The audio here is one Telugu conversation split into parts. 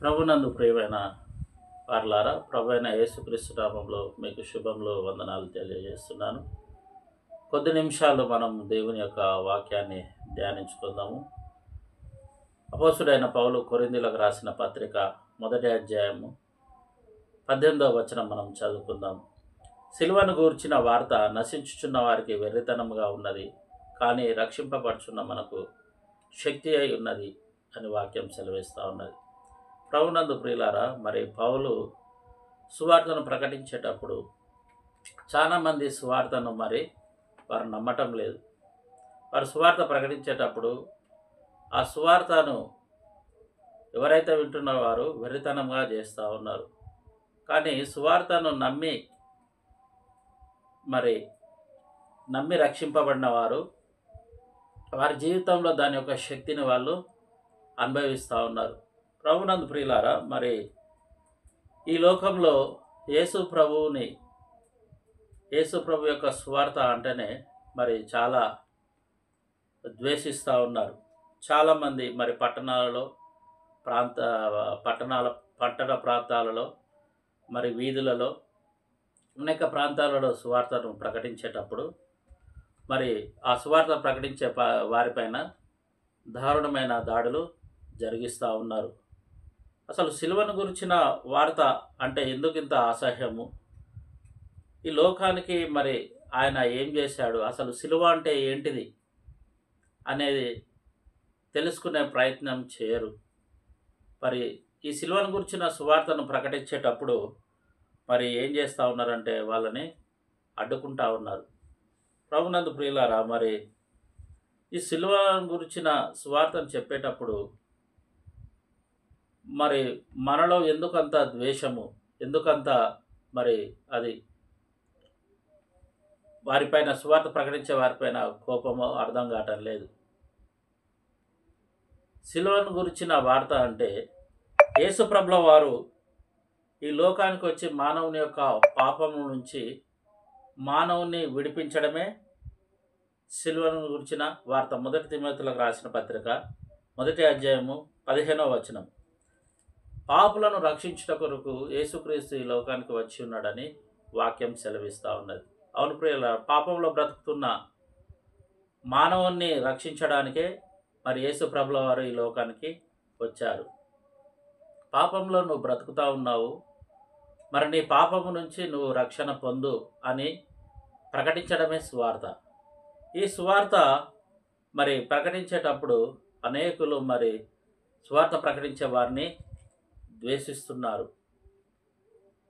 ప్రభునందు ప్రియమైన వారలారా, ప్రభు అయిన యేసుక్రీస్తు నామములో మీకు శుభములు వందనాలు తెలియజేస్తున్నాను. కొద్ది నిమిషాలు మనం దేవుని యొక్క వాక్యాన్ని ధ్యానించుకుందాము. అపోస్తుడైన పౌలు కొరింథీయులకు రాసిన పత్రిక 1వ అధ్యాయము 18వ వచనం మనం చదువుకుందాం. సిలువను గూర్చిన వార్త నశించుచున్న వారికి వెర్రితనముగా ఉన్నది, కానీ రక్షింపబడుచున్న మనకు శక్తి అయి ఉన్నది అని వాక్యం సెలవిస్తూ ఉన్నది. ప్రభునందు ప్రియులారా, మరి పౌలు సువార్తను ప్రకటించేటప్పుడు చాలామంది సువార్తను వారు నమ్మటం లేదు. వారు సువార్త ప్రకటించేటప్పుడు ఆ సువార్తను ఎవరైతే వింటున్నారో వారు వెర్రితనంగా చేస్తూ ఉన్నారు. కానీ సువార్తను నమ్మి రక్షింపబడిన వారు వారి జీవితంలో దాని యొక్క శక్తిని వాళ్ళు అనుభవిస్తూ ఉన్నారు. ప్రభునందు ప్రియులారా, మరి ఈ లోకంలో యేసు ప్రభు యొక్క సువార్త అంటేనే చాలా ద్వేషిస్తూ ఉన్నారు. చాలామంది పట్టణాలలో పట్టణ ప్రాంతాలలో వీధులలో అనేక ప్రాంతాలలో సువార్తను ప్రకటించేటప్పుడు ఆ సువార్త ప్రకటించే వారిపైన దారుణమైన దాడులు జరిగిస్తూ ఉన్నారు. అసలు సిలువను గురించిన వార్త అంటే ఎందుకు ఇంత అసహ్యము? ఈ లోకానికి ఆయన ఏం చేశాడు, అసలు సిలువ అంటే ఏంటిది అనేది తెలుసుకునే ప్రయత్నం చేయరు. ఈ సిలువను గురించిన సువార్తను ప్రకటించేటప్పుడు ఏం చేస్తూ ఉన్నారంటే వాళ్ళని అడ్డుకుంటా ఉన్నారు. ప్రభునందు ప్రియులారా, ఈ సిలువను గురించిన సువార్తను చెప్పేటప్పుడు మనలో ఎందుకంత ద్వేషము, ఎందుకంత అది వారిపైన సువార్త ప్రకటించే వారిపైన కోపమో అర్థం కావటం లేదు. సిలువను గురించిన వార్త అంటే యేసు ప్రభుల వారు ఈ లోకానికి వచ్చి మానవుని యొక్క పాపము నుంచి మానవుని విడిపించడమే సిలువను గురించిన వార్త. 1 తిమోతిలకు రాసిన పత్రిక 1వ అధ్యాయము 15వ వచనం. పాపులను రక్షించుట కొరకు యేసుక్రీస్తు ఈ లోకానికి వచ్చి ఉన్నాడని వాక్యం సెలవిస్తూ ఉన్నది. అవును ప్రియుల, పాపంలో బ్రతుకుతున్న మానవుణ్ణి రక్షించడానికే యేసు ప్రభుల వారు ఈ లోకానికి వచ్చారు. పాపంలో నువ్వు బ్రతుకుతూ ఉన్నావు, నీ పాపము నుంచి నువ్వు రక్షణ పొందు అని ప్రకటించడమే సువార్త. ఈ సువార్త ప్రకటించేటప్పుడు అనేకులు సువార్త ప్రకటించే వారిని ద్వేషిస్తున్నారు.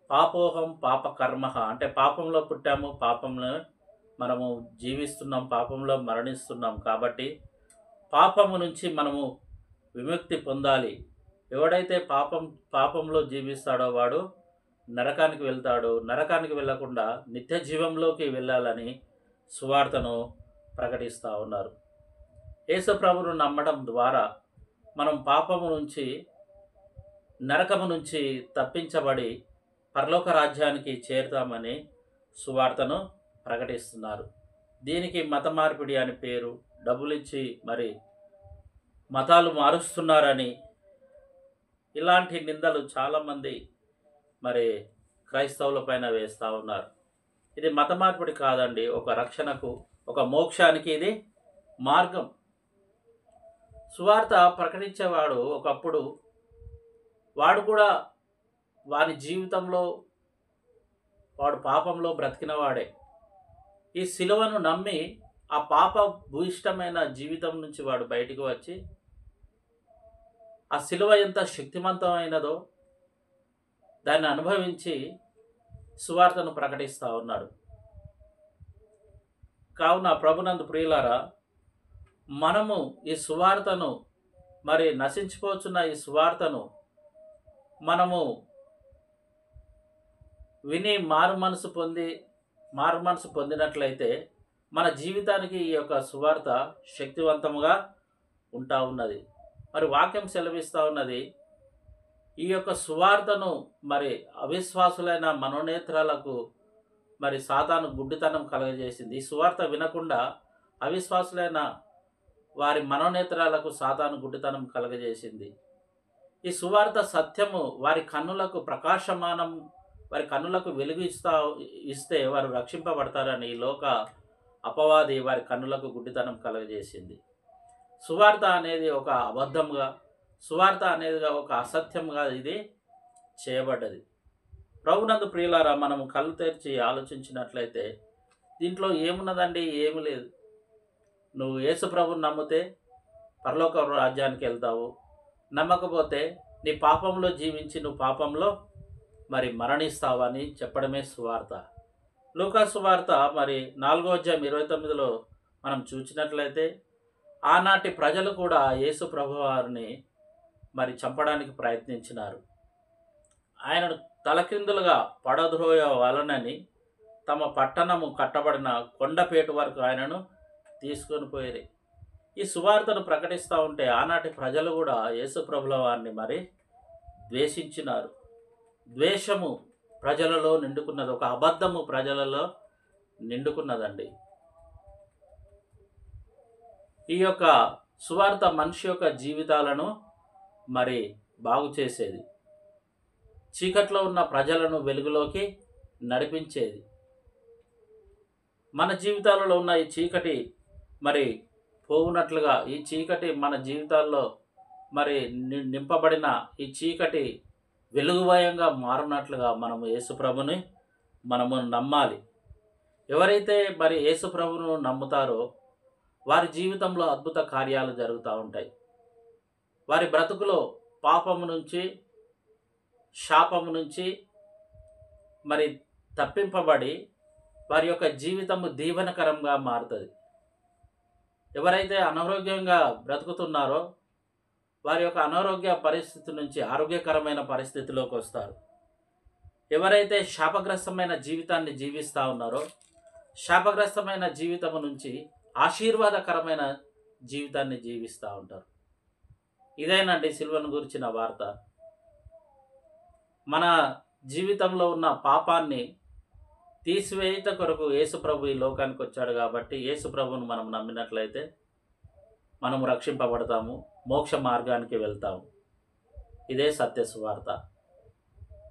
పాపోహం పాప కర్మ అంటే పాపంలో పుట్టాము, పాపంలో మనము జీవిస్తున్నాం, పాపంలో మరణిస్తున్నాం. కాబట్టి పాపము నుంచి మనము విముక్తి పొందాలి. ఎవడైతే పాపంలో జీవిస్తాడో వాడు నరకానికి వెళ్తాడు. నరకానికి వెళ్ళకుండా నిత్య జీవంలోకి వెళ్ళాలని సువార్తను ప్రకటిస్తూ ఉన్నారు. యేసు ప్రభువును నమ్మడం ద్వారా మనం పాపము నుంచి, నరకము నుంచి తప్పించబడి పరలోక రాజ్యానికి చేరుతామని సువార్తను ప్రకటిస్తున్నారు. దీనికి మత మార్పిడి అని పేరు. డబ్బులిచ్చి మతాలు మారుస్తున్నారని ఇలాంటి నిందలు చాలామంది క్రైస్తవుల పైన వేస్తూ ఉన్నారు. ఇది మత మార్పిడి కాదండి, ఒక రక్షణకు, ఒక మోక్షానికి ఇది మార్గం. సువార్త ప్రకటించేవాడు ఒకప్పుడు వాడు కూడా వారి జీవితంలో వాడు పాపంలో బ్రతికిన వాడే. ఈ సిలువను నమ్మి ఆ పాప భూయిష్టమైన జీవితం నుంచి వాడు బయటికి వచ్చి ఆ సిలువ ఎంత శక్తివంతమైనదో దాన్ని అనుభవించి సువార్తను ప్రకటిస్తూ ఉన్నాడు. కావున ప్రభునందు ప్రియులారా, మనము ఈ సువార్తను నశించిపోతున్న ఈ సువార్తను మనము విని మారు మనసు పొందినట్లయితే మన జీవితానికి ఈ యొక్క సువార్త శక్తివంతముగా ఉంటా ఉన్నది. వాక్యం సెలవిస్తూ ఉన్నది, ఈ యొక్క సువార్తను అవిశ్వాసులైన మనోనేత్రాలకు సాతాను గుడ్డితనం కలగజేసింది. ఈ సువార్త వినకుండా అవిశ్వాసులైన వారి మనోనేత్రాలకు సాతాను గుడ్డితనం కలగజేసింది. ఈ సువార్త సత్యము వారి కన్నులకు ప్రకాశమానం, వారి కన్నులకు వెలుగు ఇస్తే వారు రక్షింపబడతారని ఈ లోక అపవాది వారి కన్నులకు గుడ్డితనం కలుగజేసింది. సువార్త అనేది ఒక అబద్ధంగా, సువార్త అనేది ఒక అసత్యంగా ఇది చేయబడ్డది. ప్రభునందు ప్రియులారా, మనము కళ్ళు తెరిచి ఆలోచించినట్లయితే దీంట్లో ఏమున్నదండి? ఏమి లేదు. నువ్వు యేసు ప్రభువుని నమ్మితే పరలోక రాజ్యానికి వెళ్తావు. నమ్మకపోతే నీ పాపంలో జీవించి నువ్వు పాపంలో మరి మరణిస్తావని చెప్పడమే సువార్త. లూకా సువార్త మరి 4వ అధ్యాయం 29లో మనం చూసినట్లయితే ఆనాటి ప్రజలు కూడా యేసు ప్రభువారిని మరి చంపడానికి ప్రయత్నించినారు. ఆయనను తలక్రిందులుగా పడద్రోయవలనని తమ పట్టణము కట్టబడిన కొండపేటు వరకు ఆయనను తీసుకొని పోయేది. ఈ సువార్తను ప్రకటిస్తూ ఉంటే ఆనాటి ప్రజలు కూడా యేసు ప్రభుల వారిని మరి ద్వేషించినారు. ద్వేషము ప్రజలలో నిండుకున్నది, ఒక అబద్ధము ప్రజలలో నిండుకున్నదండి. ఈ యొక్క సువార్త మనిషి యొక్క జీవితాలను మరి బాగు చేసేది, చీకట్లో ఉన్న ప్రజలను వెలుగులోకి నడిపించేది. మన జీవితాలలో ఉన్న ఈ చీకటి మరి పోవునట్లుగా, ఈ చీకటి మన జీవితాల్లో మరి నింపబడిన ఈ చీకటి వెలుగుమయంగా మారునట్లుగా మనము యేసుప్రభుని మనము నమ్మాలి. ఎవరైతే మరి యేసుప్రభును నమ్ముతారో వారి జీవితంలో అద్భుత కార్యాలు జరుగుతూ ఉంటాయి. వారి బ్రతుకులో పాపము నుంచి, శాపము నుంచి మరి తప్పింపబడి వారి యొక్క జీవితము దీవెనకరంగా మారుతుంది. ఎవరైతే అనారోగ్యంగా బ్రతుకుతున్నారో వారి యొక్క అనారోగ్య పరిస్థితి నుంచి ఆరోగ్యకరమైన పరిస్థితిలోకి వస్తారు. ఎవరైతే శాపగ్రస్తమైన జీవితాన్ని జీవిస్తూ ఉన్నారో శాపగ్రస్తమైన జీవితము నుంచి ఆశీర్వాదకరమైన జీవితాన్ని జీవిస్తూ ఉంటారు. ఇదేనండి సిలువను గురించిన వార్త. మన జీవితంలో ఉన్న పాపాన్ని తీసివేయట కొరకు యేసుప్రభు ఈ లోకానికి వచ్చాడు కాబట్టి యేసుప్రభుని మనం నమ్మినట్లయితే మనము రక్షింపబడతాము, మోక్ష మార్గానికి వెళ్తాము. ఇదే సత్య సువార్త.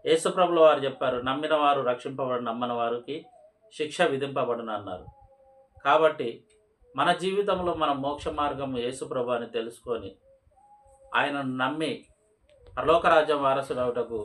యేసుప్రభుల వారు చెప్పారు, నమ్మిన వారు రక్షింపబడి, నమ్మని వారికి శిక్ష విధింపబడును అన్నారు. కాబట్టి మన జీవితంలో మనం మోక్ష మార్గం యేసుప్రభు అని తెలుసుకొని ఆయనను నమ్మి పరలోక రాజ్యం వారసుడవుటకు